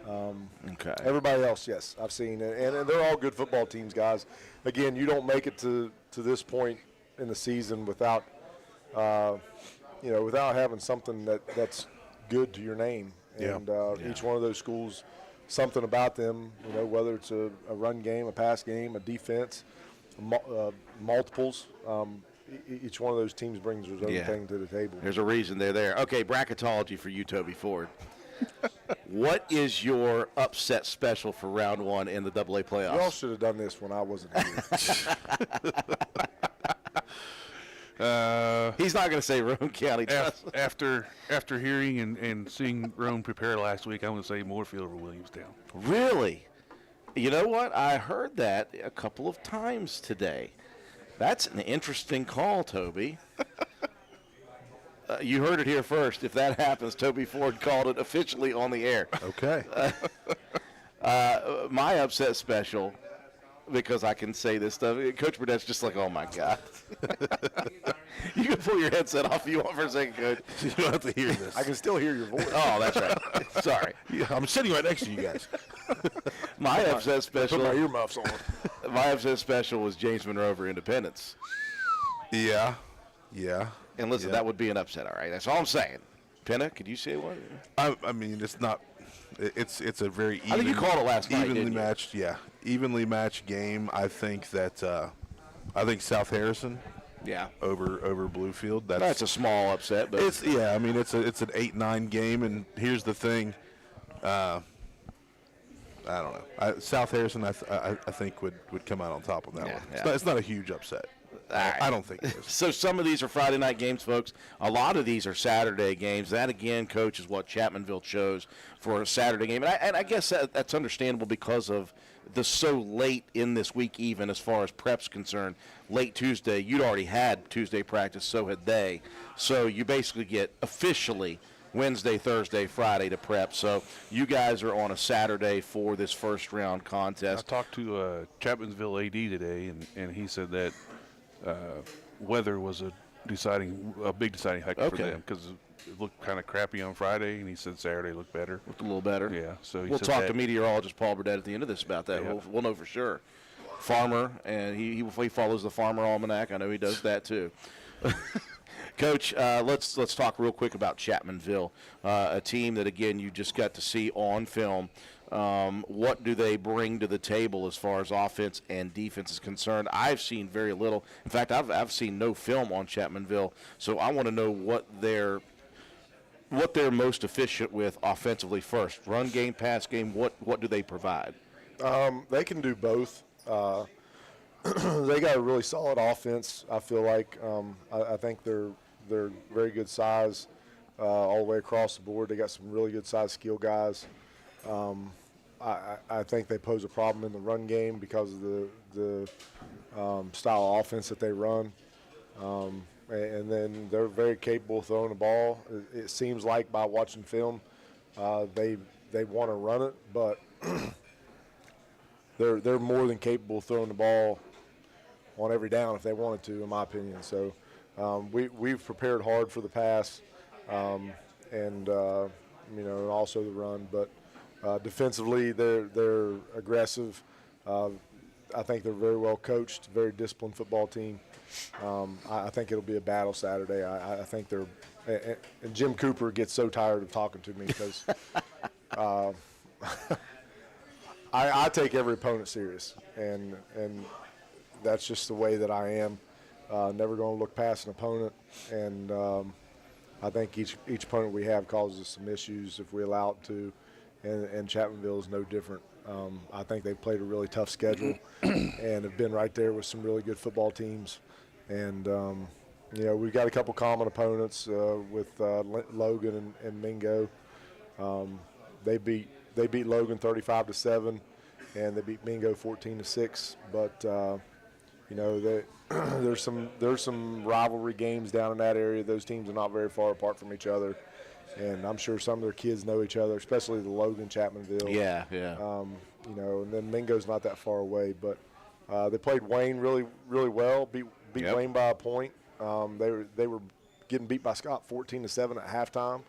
Okay. Everybody else, yes, I've seen it, and they're all good football teams, guys. Again, you don't make it to this point in the season without, without having something that's good to your name. Yeah. And each one of those schools, something about them, whether it's a run game, a pass game, a defense, multiples. Each one of those teams brings their own thing to the table. There's a reason they're there. Okay, bracketology for you, Toby Ford. What is your upset special for round one in the AA playoffs? Y'all should have done this when I wasn't here. He's not going to say Roane County. After hearing and seeing Roane prepare last week, I'm going to say Moorfield over Williamstown. Really? You know what? I heard that a couple of times today. That's an interesting call, Toby. You heard it here first. If that happens, Toby Ford called it officially on the air. Okay. My upset special, because I can say this stuff, Coach Burnett's just like, oh, my God. You can pull your headset off if you want for a second, Coach. You don't have to hear this. I can still hear your voice. Oh, that's right. Sorry. Yeah, I'm sitting right next to you guys. My upset special. Put my earmuffs on. My upset special was James Monroe over Independence. Yeah. And listen, Yeah. that would be an upset, all right? That's all I'm saying. Penna, could you say one? I mean, it's not. It's a very even. I think you called it last night, Evenly didn't you? matched, yeah. Evenly matched game. I think that. I think South Harrison Yeah. over Bluefield. That's a small upset, but It's I mean, it's an 8-9 game, and here's the thing. I don't know. South Harrison, I think would come out on top on that Yeah, one. yeah. It's not a huge upset. right. I don't think it is. So some of these are Friday night games, folks. A lot of these are Saturday games. That, again, Coach, is what Chapmanville chose for a Saturday game. And I guess that's understandable because of the so late in this week, even as far as prep's concerned. Late Tuesday, you'd already had Tuesday practice, so had they. So you basically get officially Wednesday, Thursday, Friday to prep. So you guys are on a Saturday for this first round I contest. talked to Chapmansville AD today, and he said that weather was a big deciding factor for Okay. them because it looked kind of crappy on Friday, and he said Saturday looked better. Looked a little better. Yeah, so he We'll said talk that. to meteorologist Paul Burdett at the end of this about that. Yeah. We'll know for sure. Farmer, and he follows the Farmer Almanac. I know he does that too. Coach, let's talk real quick about Chapmanville, a team that, again, you just got to see on film. What do they bring to the table as far as offense and defense is concerned? I've seen very little. In fact, I've seen no film on Chapmanville, so I want to know what they're most efficient with offensively first. Run game, pass game, what do they provide? They can do both. They got a really solid offense, I feel like. I think they're very good size all the way across the board. They got some really good size skill guys. I think they pose a problem in the run game because of the style of offense that they run. And then they're very capable of throwing the ball. It seems like by watching film, they want to run it, but they're more than capable of throwing the ball on every down if they wanted to, in my opinion. So we've prepared hard for the pass, and also the run. But defensively, they're aggressive. I think they're very well coached, very disciplined football team. I think it'll be a battle Saturday. I think they're and Jim Cooper gets so tired of talking to me because I take every opponent serious, and that's just the way that I am. Never going to look past an opponent, and I think each opponent we have causes us some issues if we allow it to, and Chapmanville is no different. I think they've played a really tough schedule and have been right there with some really good football teams. And, we've got a couple common opponents with Logan and Mingo. They beat Logan 35-7, and they beat Mingo 14-6. But you know, there's some rivalry games down in that area. Those teams are not very far apart from each other, and I'm sure some of their kids know each other, especially the Logan Chapmanville. Yeah. You know, and then Mingo's not that far away, but they played Wayne really well. Beat Yep. Wayne by a point. They were getting beat by Scott 14-7 at halftime.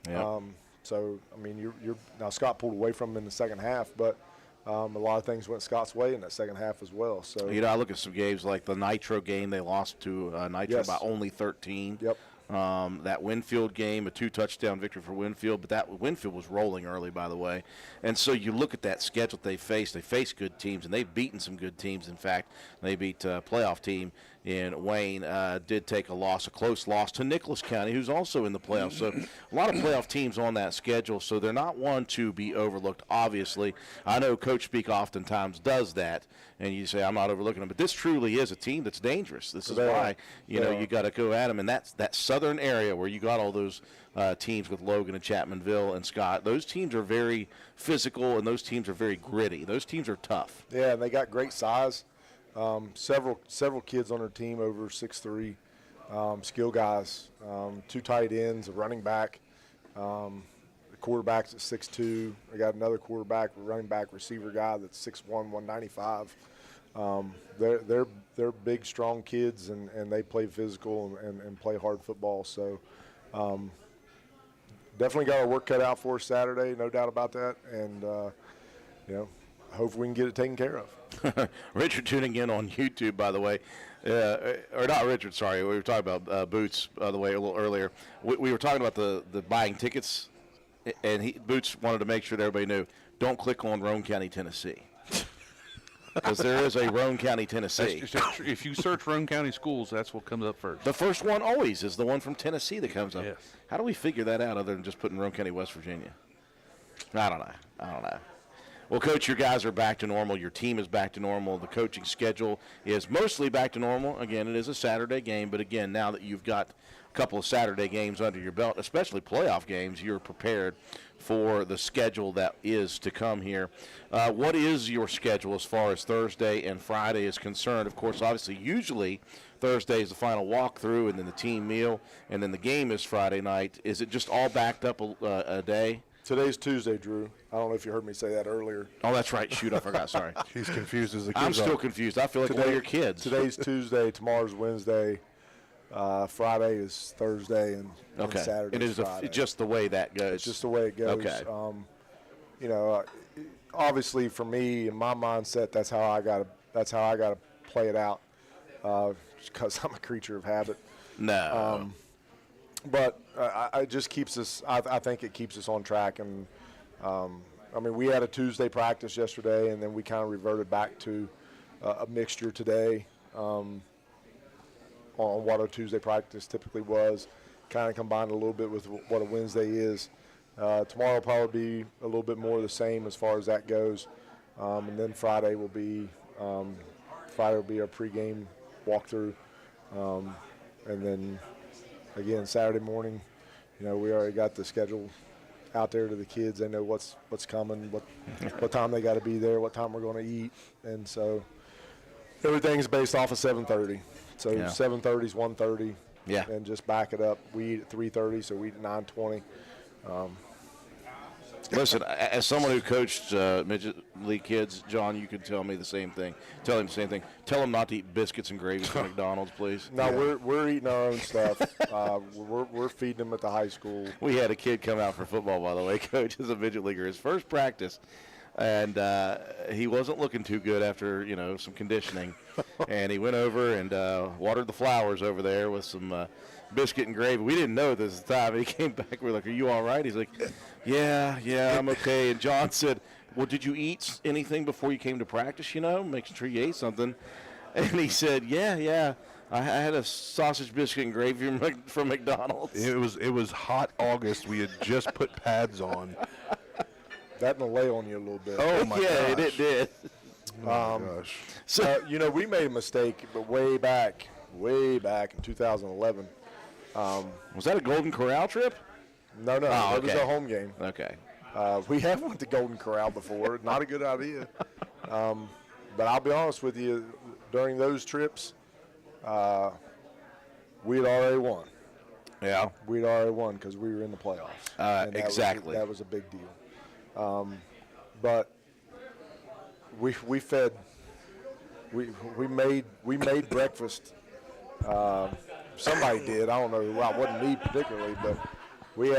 Yep. So I mean, you're now Scott pulled away from them in the second half, but a lot of things went Scott's way in that second half as well. So You know, I look at some games like the Nitro game. They lost to Nitro Yes. by only 13. Yep. That Winfield game, a 2-touchdown victory for Winfield, but that Winfield was rolling early, by the way. And so you look at that schedule they faced. They faced good teams, and they've beaten some good teams. In fact, they beat a playoff team in Wayne. Did take a close loss to Nicholas County, who's also in the playoffs. So a lot of playoff teams on that schedule, so they're not one to be overlooked, obviously. I know Coach Speak oftentimes does that, and you say, I'm not overlooking them. But this truly is a team that's dangerous. This is why, you got to go at them. And that's that southern area where you got all those teams with Logan and Chapmanville and Scott. Those teams are very physical, and those teams are very gritty. Those teams are tough. yeah, and they got great size. Several kids on their team over 6'3", skill guys. 2 tight ends, a running back. The quarterback's at 6'2". They got another quarterback, running back, receiver guy that's 6'1", 195. They're big, strong kids, and they play physical and play hard football. So definitely got our work cut out for us Saturday, no doubt about that. And hopefully we can get it taken care of. Richard tuning in on YouTube, by the way. Or not Richard, sorry. We were talking about Boots, by the way, a little earlier. We were talking about the buying tickets, and Boots wanted to make sure that everybody knew, don't click on Roane County, Tennessee. Because there is a Roane County, Tennessee. If you search Roane County schools, that's what comes up first. The first one always is the one from Tennessee that comes up. Yes. How do we figure that out other than just putting Roane County, West Virginia? I don't know. Well, Coach, your guys are back to normal. Your team is back to normal. The coaching schedule is mostly back to normal. Again, it is a Saturday game, but again, now that you've got a couple of Saturday games under your belt, especially playoff games, you're prepared for the schedule that is to come here. What is your schedule as far as Thursday and Friday is concerned? Of course, obviously, usually Thursday is the final walkthrough, and then the team meal, and then the game is Friday night. Is it just all backed up a day? Today's Tuesday, Drew. I don't know if you heard me say that earlier. Oh, that's right. Shoot, I forgot. Sorry. He's confused as the kids I'm still are. confused. I feel like one of your kids. Today's Tuesday, tomorrow's Wednesday, Friday is Thursday, and Saturday it is Friday. just the way that goes. It's just the way it goes. Okay. Obviously for me, in my mindset, that's how I gotta play it out, because I'm a creature of habit. No. But it just keeps us. I think it keeps us on track. And we had a Tuesday practice yesterday, and then we kind of reverted back to a mixture today on what a Tuesday practice typically was. Kind of combined a little bit with what a Wednesday is. Tomorrow will probably be a little bit more of the same as far as that goes, and then Friday will be our pregame walkthrough, and then. Again, Saturday morning, we already got the schedule out there to the kids. They know what's coming, what time they got to be there, what time we're going to eat, and so everything's based off of 7:30. So 7:30 is 1:30. Yeah. And just back it up. We eat at 3:30, so we eat at 9:20. Listen, as someone who coached midget league kids, John, you can tell me the same thing. Tell him the same thing. Tell them not to eat biscuits and gravy from McDonald's, please. No, we're eating our own stuff. We're feeding them at the high school. We had a kid come out for football, by the way, coach, as a midget leaguer, his first practice, and he wasn't looking too good after some conditioning, and he went over and watered the flowers over there with some biscuit and gravy. We didn't know this at the time. He came back. We were like, "Are you all right?" He's like, "Yeah, I'm okay." And John said, "Well, did you eat anything before you came to practice? Making sure you ate something." And he said, "Yeah. I had a sausage biscuit and gravy from McDonald's." It was hot August. We had just put pads on. That will lay on you a little bit. Oh my yeah, gosh. it did. Oh my gosh. So we made a mistake, but way back in was that a Golden Corral trip? No, Oh, it was okay. a home game. Okay. We have went to Golden Corral before. Not a good idea. But I'll be honest with you, during those trips, we had already won. Yeah. We'd already won because we were in the playoffs. And Exactly. That was a big deal. But we fed. We made breakfast. Somebody did. I don't know. Well, it wasn't me particularly, but we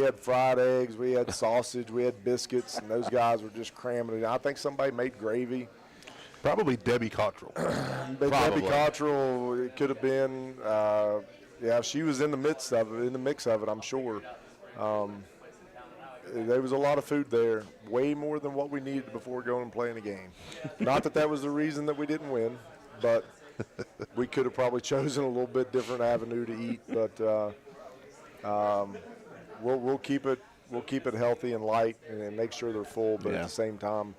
had fried eggs, we had sausage, we had biscuits, and those guys were just cramming it. I think somebody made gravy. Probably Debbie Cottrell. But Probably. Debbie Cottrell, it could have been. Yeah, she was in the mix of it, I'm sure. There was a lot of food there, way more than what we needed before going and playing a game. Not that was the reason that we didn't win, but we could have probably chosen a little bit different avenue to eat. But we'll keep it healthy and light and make sure they're full, but Yeah. at the same time,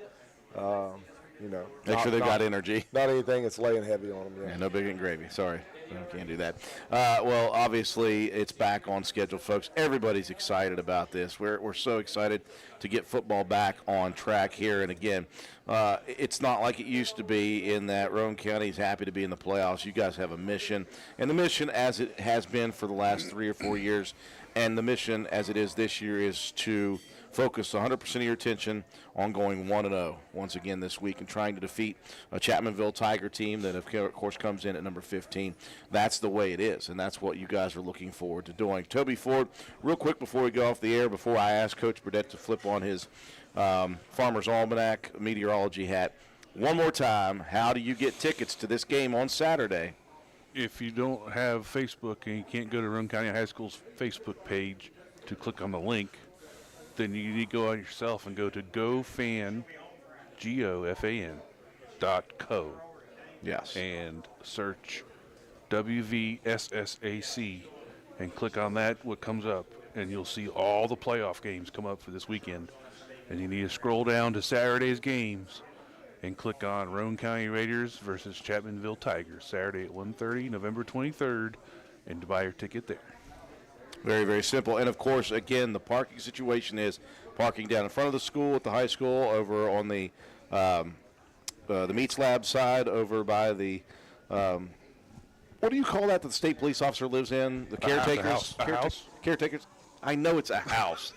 Make sure they got energy. Not anything that's laying heavy on them. Yeah, no bacon and gravy. Sorry. No, can't do that. Well, obviously, it's back on schedule, folks. Everybody's excited about this. We're so excited to get football back on track here. And, again, it's not like it used to be in that Roane County is happy to be in the playoffs. You guys have a mission. And the mission, as it has been for the last 3 or 4 years, and the mission as it is this year, is to focus 100% of your attention on going 1-0 once again this week and trying to defeat a Chapmanville Tiger team that, of course, comes in at number 15. That's the way it is, and that's what you guys are looking forward to doing. Toby Ford, real quick before we go off the air, before I ask Coach Burdett to flip on his Farmer's Almanac meteorology hat, one more time, how do you get tickets to this game on Saturday? If you don't have Facebook and you can't go to Roane County High School's Facebook page to click on the link, then you need to go out yourself and go to GoFan, GOFAN.co, Yes. and search WVSSAC and click on that, what comes up, and you'll see all the playoff games come up for this weekend. And you need to scroll down to Saturday's games and click on Roane County Raiders versus Chapmanville Tigers, Saturday at 1:30, November 23rd, and to buy your ticket there. Very, very simple. And, of course, again, the parking situation is parking down in front of the school at the high school, over on the Meats Lab side, over by the what do you call that the state police officer lives in? The caretakers? A house? Caretakers? I know it's a house.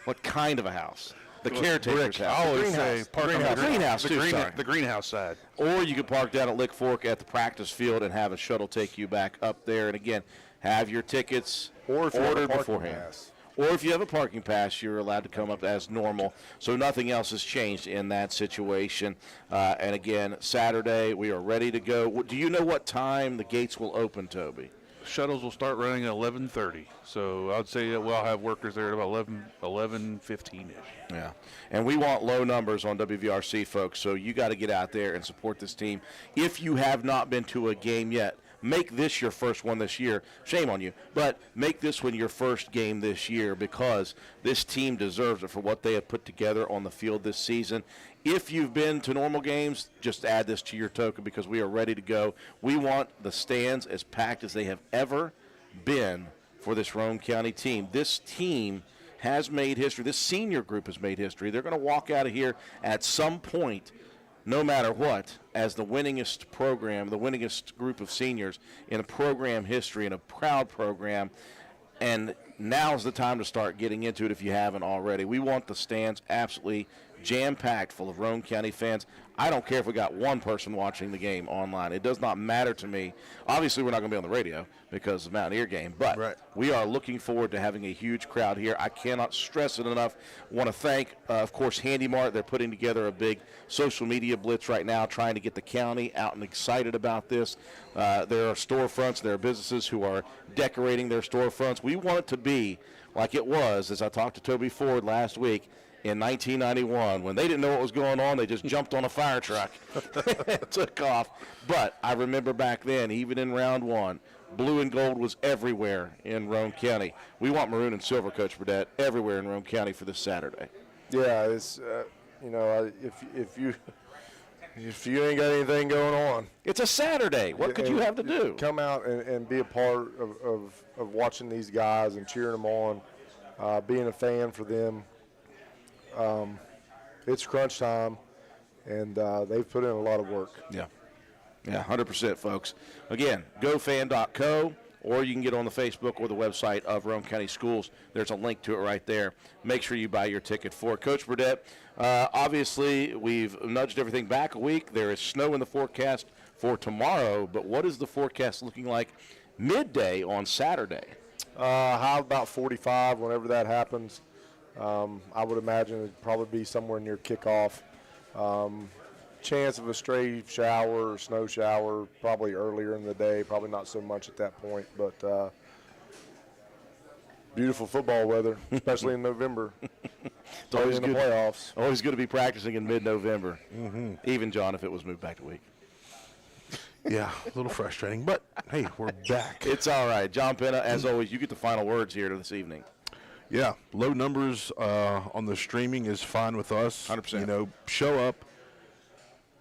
What kind of a house? The caretaker's house. I The always greenhouse. say park on Greenhouse. Greenhouse, too, sorry. the greenhouse side. Or you could park down at Lick Fork at the practice field and have a shuttle take you back up there. And, again, have your tickets Or if you have a ordered parking beforehand. pass. Or if you have a parking pass, you're allowed to come up as normal. So nothing else has changed in that situation. And, again, Saturday, we are ready to go. Do you know what time the gates will open, Toby? Shuttles will start running at 11:30. So I'd say that we'll have workers there at about 11:15-ish. Yeah, and we want low numbers on WVRC, folks, so you got to get out there and support this team. If you have not been to a game yet, make this your first one this year. Shame on you, but make this one your first game this year, because this team deserves it for what they have put together on the field this season. If you've been to normal games, just add this to your token, because we are ready to go. We want the stands as packed as they have ever been for this Roane County team. This team has made history. This senior group has made history. They're going to walk out of here at some point, no matter what, as the winningest program, the winningest group of seniors in a program history, in a proud program. And now's the time to start getting into it if you haven't already. We want the stands absolutely jam-packed full of Roane County fans. I don't care if we got one person watching the game online. It does not matter to me. Obviously, we're not going to be on the radio because of the Mountaineer game, but Right. we are looking forward to having a huge crowd here. I cannot stress it enough. I want to thank, of course, Handy Mart. They're putting together a big social media blitz right now, trying to get the county out and excited about this. There are storefronts, there are businesses who are decorating their storefronts. We want it to be like it was, as I talked to Toby Ford last week, in 1991, when they didn't know what was going on. They just jumped on a fire truck and took off. But I remember back then, even in round one, blue and gold was everywhere in Roane County. We want maroon and silver, Coach Burdett, everywhere in Roane County for this Saturday. Yeah, it's if you ain't got anything going on, It's a Saturday. What could you have to do? Come out and be a part of watching these guys and cheering them on, being a fan for them. It's crunch time, and they've put in a lot of work. Yeah. Yeah, 100%, folks. Again, gofan.co, or you can get on the Facebook or the website of Roane County Schools. There's a link to it right there. Make sure you buy your ticket for it. Coach Burdett, obviously we've nudged everything back a week. There is snow in the forecast for tomorrow, but what is the forecast looking like midday on Saturday? High about 45 whenever that happens. I would imagine it'd probably be somewhere near kickoff. Chance of a stray shower or snow shower probably earlier in the day, probably not so much at that point, but beautiful football weather, especially in November. It's always in the good. playoffs. Always good to be practicing in mid-November, even, John, if it was moved back a week. Yeah, a little frustrating, but hey, we're back. It's all right. John Penna, as always, you get the final words here this evening. Yeah, low numbers on the streaming is fine with us. 100%. You know, show up,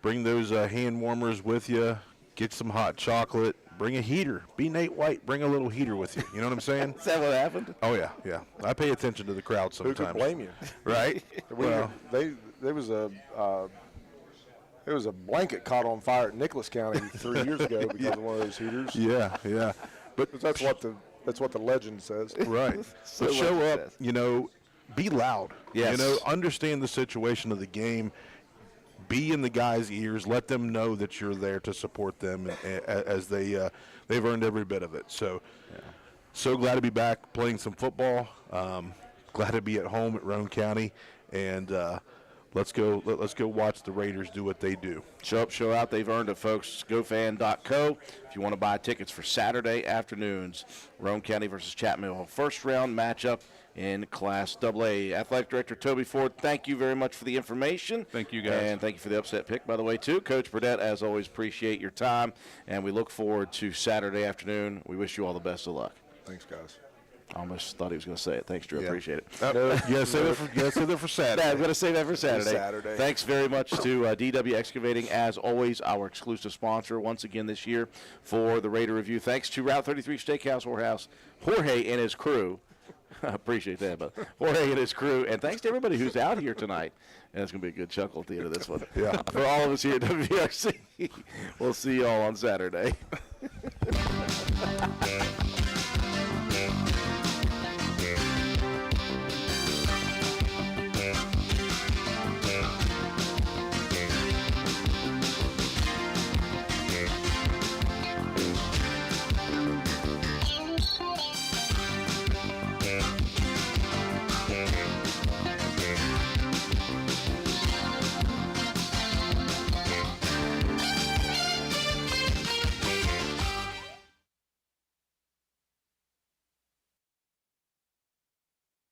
bring those hand warmers with you, get some hot chocolate, bring a heater. Be Nate White, bring a little heater with you. You know what I'm saying? Is that what happened? Oh, yeah, yeah. I pay attention to the crowd Who sometimes. could blame you? Right? Well, There was a blanket caught on fire at Nicholas County 3 years ago because of one of those heaters. yeah, yeah. But That's what the legend says. right. So But show what it up, says. you know, be loud. Yes. You know, understand the situation of the game. Be in the guys' ears. Let them know that you're there to support them as they've earned every bit of it. So, so glad to be back playing some football. Glad to be at home at Roane County, and let's go watch the Raiders do what they do. Show up, show out. They've earned it, folks. GoFan.co. If you want to buy tickets for Saturday afternoons, Roane County versus Chapman Hill, first round matchup in Class AA. Athletic Director Toby Ford, thank you very much for the information. Thank you, guys. And thank you for the upset pick, by the way, too. Coach Burdett, as always, appreciate your time, and we look forward to Saturday afternoon. We wish you all the best of luck. Thanks, guys. I almost thought he was going to say it. Thanks, Drew. I Yeah. appreciate it. Yeah, save that for Saturday. Yeah, I'm going to save that for Saturday. Saturday. Thanks very much to DW Excavating, as always, our exclusive sponsor once again this year for the Raider Review. Thanks to Route 33 Steakhouse Whorehouse, Jorge and his crew. I appreciate that, but Jorge and his crew. And thanks to everybody who's out here tonight. And it's going to be a good chuckle at the end of this one. Yeah. For all of us here at WRC, we'll see you all on Saturday.